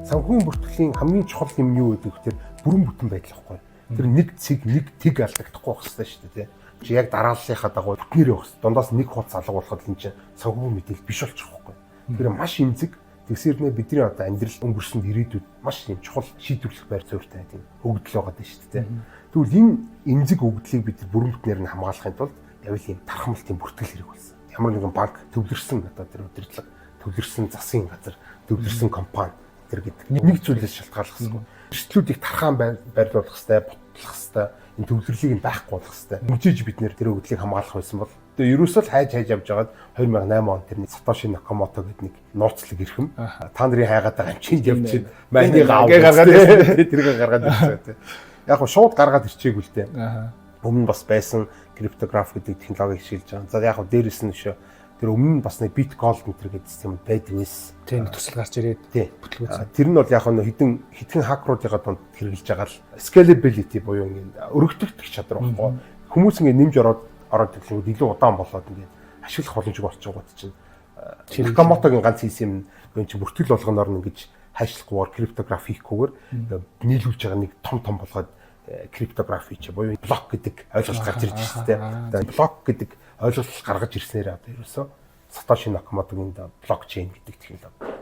Санхүүгийн бүртгэлийн хамгийн чухал юм юу гэдэг вэ? Бүрэн бүтэн байдал байхгүй. Тэр нэг цэг нэг тэг алдагдахгүй байх хэрэгтэй шүү дээ. Чи яг дарааллынхаа дагуу бүтнээр явах хэрэгтэй. Дундаас нэг хуудас алга болоход энэ чинь санхүүгийн мэдээлэл биш болчих واخгүй. Тэр маш имзэг тэгсэрнэ бидний одоо амьдрал өнгөрсөнд ирээдүйд маш юм чухал шийдвэрлэх байр суурьтай тийм өгдөл байгаа даа шүү дээ. Тэгвэл энэ имзэг өгдлийг бид бүрэн бүтнээр нь хамгаалахын тулд явал юм тархамлтын бүртгэл хэрэг болсон. Ямар нэгэн банк төвлөрсөн одоо тэр удирдлага төвлөрсөн засгийн газар төвлөрсөн компани тэр гэдэг нэг зүйлээс шалтгааллах хэрэгтэй. Эрсдлүүдийг тархаан байрлуулах хэрэгтэй, ботлох хэрэгтэй. Энэ төвлөрлийг нь байхгүй болгох хэрэгтэй. Мөчөж бид нэр тэр өгдлийг хамгаалах байсан бол тэгээ ерөөсөө хайж явж байгаад 2008 он тэрний Сатоши Накамото гэдэг нэг нууцлаг ирхэм та нарын хайгаад байгаа юм чинь явж чинь майныг гаргаад тэрийг гаргаад ирсэн. Яг нь шууд гаргаад ирчээгүй л дээ. Өмнө бас байсан криптограф гэдэг технологи хичээлж байгаа. За яг нь дээрэс нь шүү. Тэр өмнө бас нэг Bitcoin гэдэг систем байдаг байсан. Тийм төсөл гарч ирээд бүтлгүүцсэн. Тэр нь бол яг нь хитэн хакеруудынхаа дунд хэрэгжилж байгаа л scalability буюу ингэ өргөдөгдөх чадвар баггүй. Хүмүүс ингэ нэмж ороод ирлээ илүү удаан болоод ингэ ашиглах боломжгүй болчихгоо чинь. Nakamoto-гийн ганц систем нь чи бүртгэл болгоноор нь ингэж хайшлахгүйгээр криптографи хийхгүйгээр нийлүүлж байгаа нэг том болгоод криптографи чи буюу блок гэдэг ойлголт гарч ирж байна тийм. Блок гэдэг ойлголт гаргаж ирснээр одоо ерөөсөө Сатоши Накамотогийн блокчейн гэдэг технологи